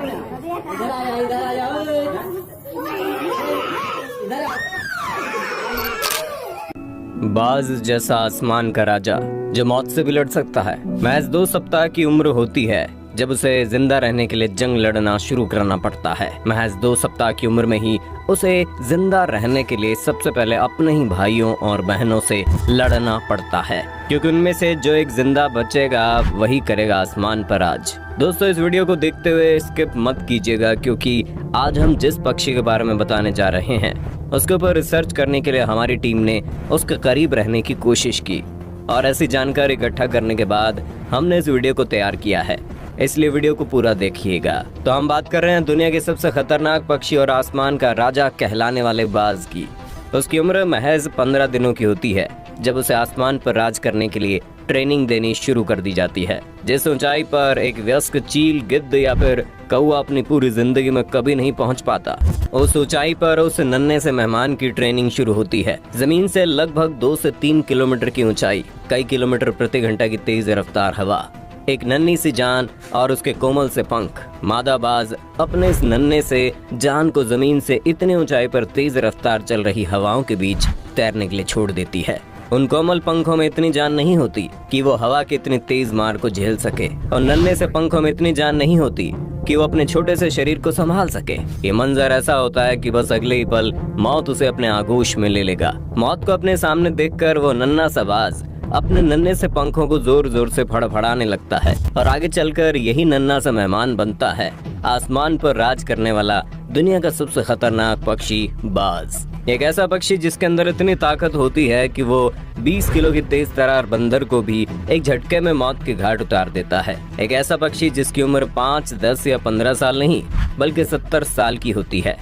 इधर आया, इधर आया, इधर आ। बाज जैसा आसमान का राजा जो मौत से भी लड़ सकता है। महज 2 सप्ताह की उम्र होती है जब उसे जिंदा रहने के लिए जंग लड़ना शुरू करना पड़ता है। महज 2 सप्ताह की उम्र में ही उसे जिंदा रहने के लिए सबसे पहले अपने ही भाइयों और बहनों से लड़ना पड़ता है, क्योंकि उनमें से जो एक जिंदा बचेगा वही करेगा आसमान पर राज। दोस्तों, इस वीडियो को देखते हुए स्किप मत कीजिएगा, क्योंकि आज हम जिस पक्षी के बारे में बताने जा रहे हैं उसके ऊपर रिसर्च करने के लिए हमारी टीम ने उसके करीब रहने की कोशिश की और ऐसी जानकारी इकट्ठा करने के बाद हमने इस वीडियो को तैयार किया है, इसलिए वीडियो को पूरा देखिएगा। तो हम बात कर रहे हैं दुनिया के सबसे खतरनाक पक्षी और आसमान का राजा कहलाने वाले बाज की। उसकी उम्र महज 15 दिनों की होती है जब उसे आसमान पर राज करने के लिए ट्रेनिंग देनी शुरू कर दी जाती है। जिस ऊंचाई पर एक वयस्क चील, गिद्ध या फिर कौवा अपनी पूरी जिंदगी में कभी नहीं पहुंच पाता, उस ऊंचाई पर उस नन्हे से मेहमान की ट्रेनिंग शुरू होती है। जमीन से लगभग 2 से 3 किलोमीटर की ऊंचाई, कई किलोमीटर प्रति घंटा की तेज रफ्तार हवा, एक नन्ही सी जान और उसके कोमल से पंख। मादा बाज अपने इस नन्हे से जान को जमीन से इतनी ऊंचाई पर तेज रफ्तार चल रही हवाओं के बीच तैरने के लिए छोड़ देती है। उन कोमल पंखों में इतनी जान नहीं होती कि वो हवा की इतनी तेज मार को झेल सके, और नन्हे से पंखों में इतनी जान नहीं होती कि वो अपने छोटे से शरीर को संभाल सके। ये मंजर ऐसा होता है कि बस अगले ही पल मौत उसे अपने आगोश में ले लेगा। मौत को अपने सामने देखकर वो नन्हा सा बाज अपने नन्हे से पंखों को जोर जोर से फड़फड़ाने लगता है और आगे चलकर यही नन्हा सा मेहमान बनता है आसमान पर राज करने वाला दुनिया का सबसे खतरनाक पक्षी बाज। एक ऐसा पक्षी जिसके अंदर इतनी ताकत होती है कि वो 20 किलो की तेज तरार बंदर को भी एक झटके में मौत के घाट उतार देता है। एक ऐसा पक्षी जिसकी उम्र 5, 10 या 15 साल नहीं बल्कि 70 साल की होती है।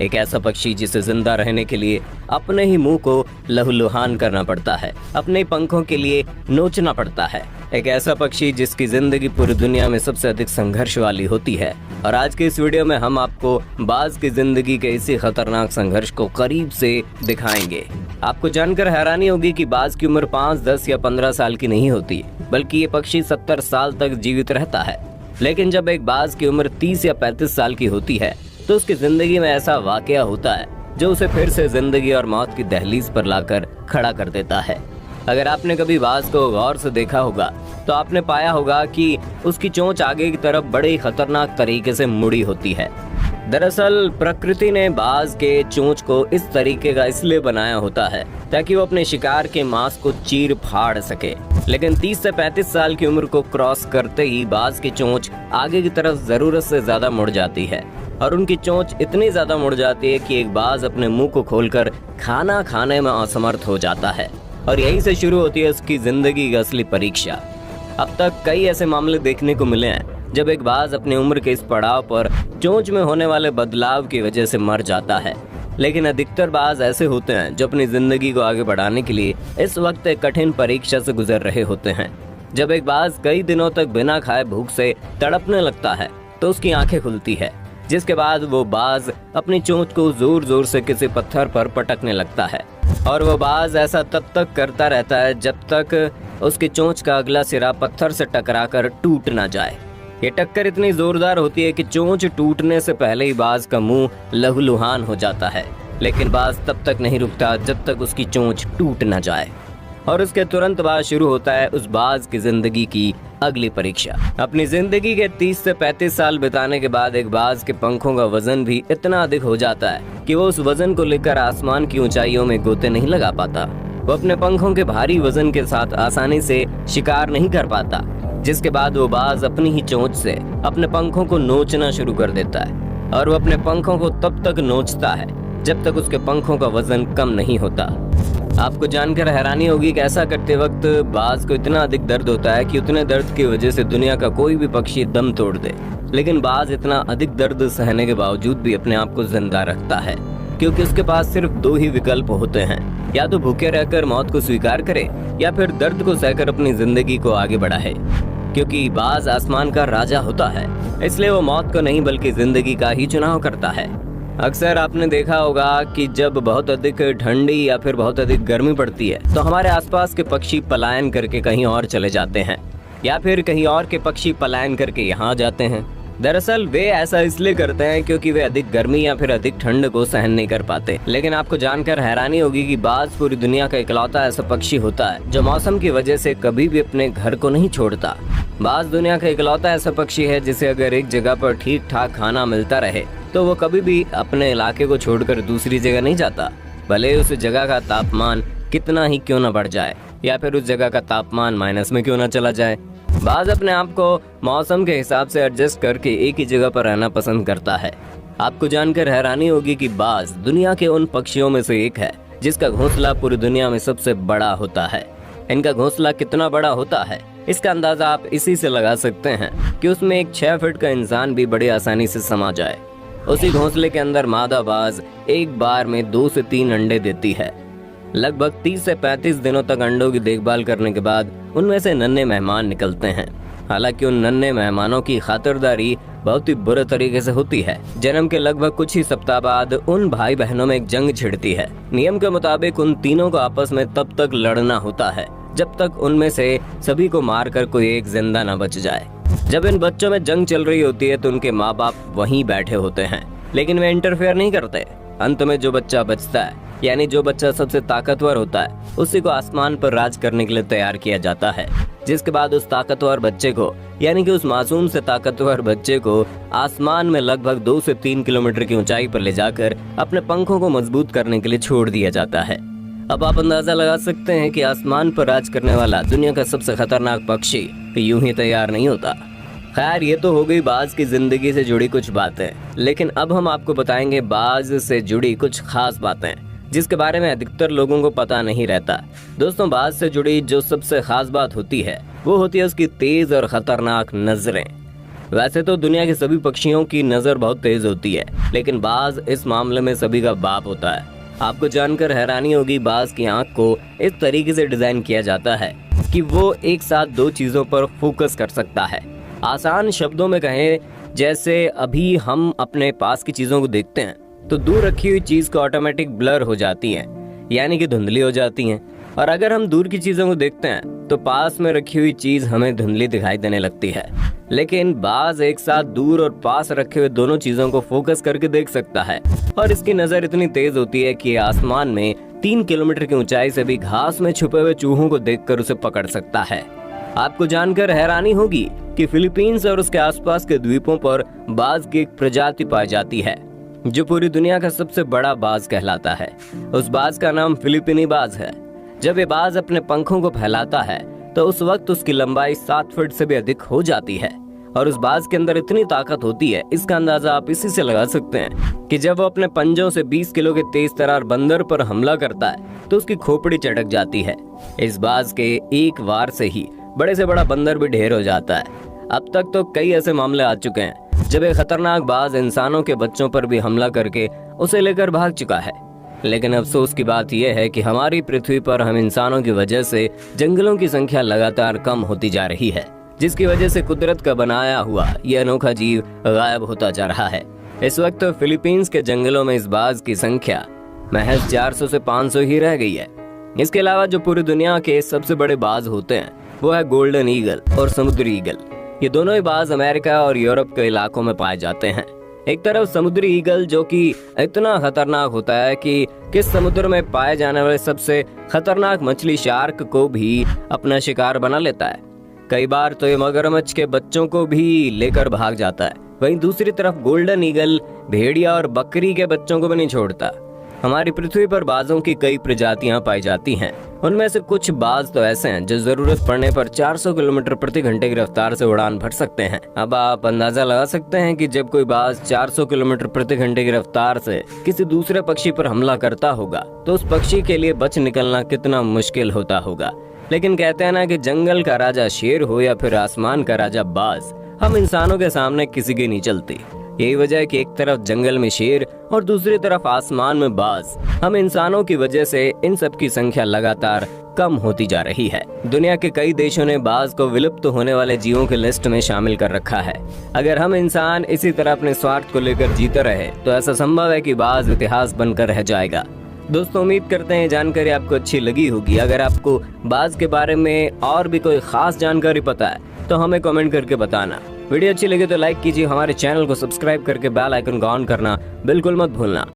एक ऐसा पक्षी जिसे जिंदा रहने के लिए अपने ही मुंह को लहूलुहान करना पड़ता है, अपने पंखों के लिए नोचना पड़ता है। एक ऐसा पक्षी जिसकी जिंदगी पूरी दुनिया में सबसे अधिक संघर्ष वाली होती है। और आज के इस वीडियो में हम आपको बाज की जिंदगी के इसी खतरनाक संघर्ष को करीब से दिखाएंगे। आपको जानकर हैरानी होगी कि बाज की उम्र 5, 10 या 15 साल की नहीं होती, बल्कि ये पक्षी 70 साल तक जीवित रहता है। लेकिन जब एक बाज की उम्र 30 या 35 साल की होती है तो उसकी जिंदगी में ऐसा वाकया होता है जो उसे फिर से जिंदगी और मौत की दहलीज पर लाकर खड़ा कर देता है। अगर आपने कभी बाज को गौर से देखा होगा तो आपने पाया होगा कि उसकी चोंच आगे की तरफ बड़े खतरनाक तरीके से मुड़ी होती है। दरअसल प्रकृति ने बाज के चोंच को इस तरीके का इसलिए बनाया होता है ताकि वो अपने शिकार के मांस को चीर फाड़ सके। लेकिन 30 से 35 साल की उम्र को क्रॉस करते ही बाज की चोंच आगे की तरफ जरूरत से ज्यादा मुड़ जाती है और उनकी चोंच इतनी ज्यादा मुड़ जाती है कि एक बाज अपने मुंह को खोलकर खाना खाने में असमर्थ हो जाता है। और यहीं से शुरू होती है उसकी जिंदगी की असली परीक्षा। अब तक कई ऐसे मामले देखने को मिले हैं जब एक बाज अपनी उम्र के इस पड़ाव पर चोंच में होने वाले बदलाव की वजह से मर जाता है। लेकिन अधिकतर बाज ऐसे होते हैं जो अपनी जिंदगी को आगे बढ़ाने के लिए इस वक्त एक कठिन परीक्षा से गुजर रहे होते हैं। जब एक बाज कई दिनों तक बिना खाए भूख से तड़पने लगता है तो उसकी आंखें खुलती है, जिसके बाद वो बाज अपनी चोंच को जोर जोर से किसी पत्थर पर पटकने लगता है। और वो बाज ऐसा तब तक करता रहता है जब तक उसकी चोंच का अगला सिरा पत्थर से टकराकर टूट ना जाए। ये टक्कर इतनी जोरदार होती है कि चोंच टूटने से पहले ही बाज का मुंह लहूलुहान हो जाता है। लेकिन बाज तब तक नहीं रुकता जब तक उसकी चोंच टूट ना जाए। और उसके तुरंत बाद शुरू होता है उस बाज की जिंदगी की अगली परीक्षा। अपनी जिंदगी के 30 से 35 साल बिताने के बाद एक बाज के पंखों का वजन भी इतना अधिक हो जाता है कि वो उस वजन को लेकर आसमान की ऊंचाइयों में गोते नहीं लगा पाता। वो अपने पंखों के भारी वजन के साथ आसानी से शिकार नहीं कर पाता, जिसके बाद वो बाज अपनी ही चोंच से अपने पंखों को नोचना शुरू कर देता है। और वो अपने पंखों को तब तक नोचता है जब तक उसके पंखों का वजन कम नहीं होता। आपको जानकर हैरानी होगी कि ऐसा करते वक्त बाज को इतना अधिक दर्द होता है कि उतने दर्द की वजह से दुनिया का कोई भी पक्षी दम तोड़ दे। लेकिन बाज इतना अधिक दर्द सहने के बावजूद भी अपने आप को जिंदा रखता है, क्योंकि उसके पास सिर्फ 2 ही विकल्प होते हैं, या तो भूखे रहकर मौत को स्वीकार करे या फिर दर्द को सहकर अपनी जिंदगी को आगे बढ़ाए। क्योंकि बाज आसमान का राजा होता है, इसलिए वो मौत को नहीं बल्कि जिंदगी का ही चुनाव करता है। अक्सर आपने देखा होगा कि जब बहुत अधिक ठंडी या फिर बहुत अधिक गर्मी पड़ती है तो हमारे आसपास के पक्षी पलायन करके कहीं और चले जाते हैं, या फिर कहीं और के पक्षी पलायन करके यहाँ जाते हैं। दरअसल वे ऐसा इसलिए करते हैं क्योंकि वे अधिक गर्मी या फिर अधिक ठंड को सहन नहीं कर पाते। लेकिन आपको जानकर हैरानी होगी कि बाज पूरी दुनिया का इकलौता ऐसा पक्षी होता है जो मौसम की वजह से कभी भी अपने घर को नहीं छोड़ता। बाज दुनिया का इकलौता ऐसा पक्षी है जिसे अगर एक जगह पर ठीक ठाक खाना मिलता रहे तो वो कभी भी अपने इलाके को छोड़कर दूसरी जगह नहीं जाता, भले उस जगह का तापमान कितना ही क्यों न बढ़ जाए या फिर उस जगह का तापमान माइनस में क्यों न चला जाए। बाज अपने आप को मौसम के हिसाब से एडजस्ट करके एक ही जगह पर रहना पसंद करता है। आपको जानकर हैरानी होगी कि बाज दुनिया के उन पक्षियों में से एक है जिसका घोंसला पूरी दुनिया में सबसे बड़ा होता है। इनका घोंसला कितना बड़ा होता है इसका अंदाजा आप इसी से लगा सकते हैं कि उसमें एक 6 फीट का इंसान भी बड़ी आसानी से समा जाए। उसी घोंसले के अंदर मादा बाज एक बार में 2 से 3 अंडे देती है। लगभग 30 से 35 दिनों तक अंडों की देखभाल करने के बाद उनमें से नन्हे मेहमान निकलते हैं। हालांकि उन नन्हे मेहमानों की खातिरदारी बहुत ही बुरे तरीके से होती है। जन्म के लगभग कुछ ही सप्ताह बाद उन भाई बहनों में एक जंग छिड़ती है। नियम के मुताबिक उन तीनों को आपस में तब तक लड़ना होता है जब तक उनमें से सभी को मारकर कोई एक जिंदा न बच जाए। जब इन बच्चों में जंग चल रही होती है तो उनके माँ बाप वहीं बैठे होते हैं, लेकिन वे इंटरफेयर नहीं करते। अंत में जो बच्चा बचता है, यानी जो बच्चा सबसे ताकतवर होता है, उसी को आसमान पर राज करने के लिए तैयार किया जाता है। जिसके बाद उस ताकतवर बच्चे को, यानी कि उस मासूम से ताकतवर बच्चे को आसमान में लगभग 2 से 3 किलोमीटर की यूंचाई पर ले जाकर अपने पंखों को मजबूत करने के लिए छोड़ दिया जाता है। अब आप अंदाजा लगा सकते हैं कि आसमान पर राज करने वाला दुनिया का सबसे खतरनाक पक्षी यूं ही तैयार नहीं होता। खैर, ये तो हो गई बाज की जिंदगी से जुड़ी कुछ बातें, लेकिन अब हम आपको बताएंगे बाज से जुड़ी कुछ खास बातें जिसके बारे में अधिकतर लोगों को पता नहीं रहता। दोस्तों, बाज से जुड़ी जो सबसे खास बात होती है वो होती है उसकी तेज और खतरनाक नजरें। वैसे तो दुनिया के सभी पक्षियों की नजर बहुत तेज होती है, लेकिन बाज इस मामले में सभी का बाप होता है। आपको जानकर हैरानी होगी, बाज की आंख को इस तरीके से डिजाइन किया जाता है कि वो एक साथ 2 चीजों पर फोकस कर सकता है। आसान शब्दों में कहें, जैसे अभी हम अपने पास की चीजों को देखते हैं तो दूर रखी हुई चीज को ऑटोमेटिक ब्लर हो जाती है, यानी कि धुंधली हो जाती हैं। और अगर हम दूर की चीजों को देखते हैं तो पास में रखी हुई चीज हमें धुंधली दिखाई देने लगती है। लेकिन बाज एक साथ दूर और पास रखे हुए दोनों चीजों को फोकस करके देख सकता है और इसकी नजर इतनी तेज होती है कि आसमान में 3 किलोमीटर की ऊंचाई से भी घास में छुपे हुए चूहों को देखकर उसे पकड़ सकता है। आपको जानकर हैरानी होगी कि फिलीपींस और उसके आसपास के द्वीपों पर बाज की एक प्रजाति पाई जाती है जो पूरी दुनिया का सबसे बड़ा बाज कहलाता है। उस बाज का नाम फिलिपीनी बाज है। जब ये बाज अपने पंखों को फैलाता है तो उस वक्त उसकी लंबाई 7 फीट से भी अधिक हो जाती है और उस बाज के अंदर इतनी ताकत होती है, इसका अंदाजा आप इसी से लगा सकते हैं कि जब वो अपने पंजों से 20 किलो के तेज तरार बंदर पर हमला करता है तो उसकी खोपड़ी चटक जाती है। इस बाज के एक वार से ही बड़े से बड़ा बंदर भी ढेर हो जाता है। अब तक तो कई ऐसे मामले आ चुके हैं जब एक खतरनाक बाज इंसानों के बच्चों पर भी हमला करके उसे लेकर भाग चुका है। लेकिन अफसोस की बात यह है कि हमारी पृथ्वी पर हम इंसानों की वजह से जंगलों की संख्या लगातार कम होती जा रही है, जिसकी वजह से कुदरत का बनाया हुआ यह अनोखा जीव गायब होता जा रहा है। इस वक्त फिलीपींस के जंगलों में इस बाज की संख्या महज 400 से 500 ही रह गई है। इसके अलावा जो पूरी दुनिया के सबसे बड़े बाज होते हैं वो है गोल्डन ईगल और समुद्री ईगल। ये दोनों ही बाज अमेरिका और यूरोप के इलाकों में पाए जाते हैं। एक तरफ समुद्री ईगल जो कि इतना खतरनाक होता है कि किस समुद्र में पाए जाने वाले सबसे खतरनाक मछली शार्क को भी अपना शिकार बना लेता है। कई बार तो ये मगरमच्छ के बच्चों को भी लेकर भाग जाता है। वहीं दूसरी तरफ गोल्डन ईगल भेड़िया और बकरी के बच्चों को भी नहीं छोड़ता। हमारी पृथ्वी पर बाजों की कई प्रजातियां पाई जाती हैं। उनमें से कुछ बाज तो ऐसे हैं जो जरूरत पड़ने पर 400 किलोमीटर प्रति घंटे की रफ्तार से उड़ान भर सकते हैं। अब आप अंदाजा लगा सकते हैं कि जब कोई बाज 400 किलोमीटर प्रति घंटे की रफ्तार से किसी दूसरे पक्षी पर हमला करता होगा तो उस पक्षी के लिए बच निकलना कितना मुश्किल होता होगा। लेकिन कहते हैं ना कि जंगल का राजा शेर हो या फिर आसमान का राजा बाज, हम इंसानों के सामने किसी की नहीं चलती। यही वजह है कि एक तरफ जंगल में शेर और दूसरी तरफ आसमान में बाज। हम इंसानों की वजह से इन सब की संख्या लगातार कम होती जा रही है। दुनिया के कई देशों ने बाज को विलुप्त होने वाले जीवों की लिस्ट में शामिल कर रखा है। अगर हम इंसान इसी तरह अपने स्वार्थ को लेकर जीते रहे तो ऐसा संभव है कि बाज इतिहास बनकर रह जाएगा। दोस्तों, उम्मीद करते हैं जानकारी आपको अच्छी लगी होगी। अगर आपको बाज के बारे में और भी कोई खास जानकारी पता है तो हमें कमेंट करके बताना। वीडियो अच्छी लगे तो लाइक कीजिए, हमारे चैनल को सब्सक्राइब करके बेल आइकन को ऑन करना बिल्कुल मत भूलना।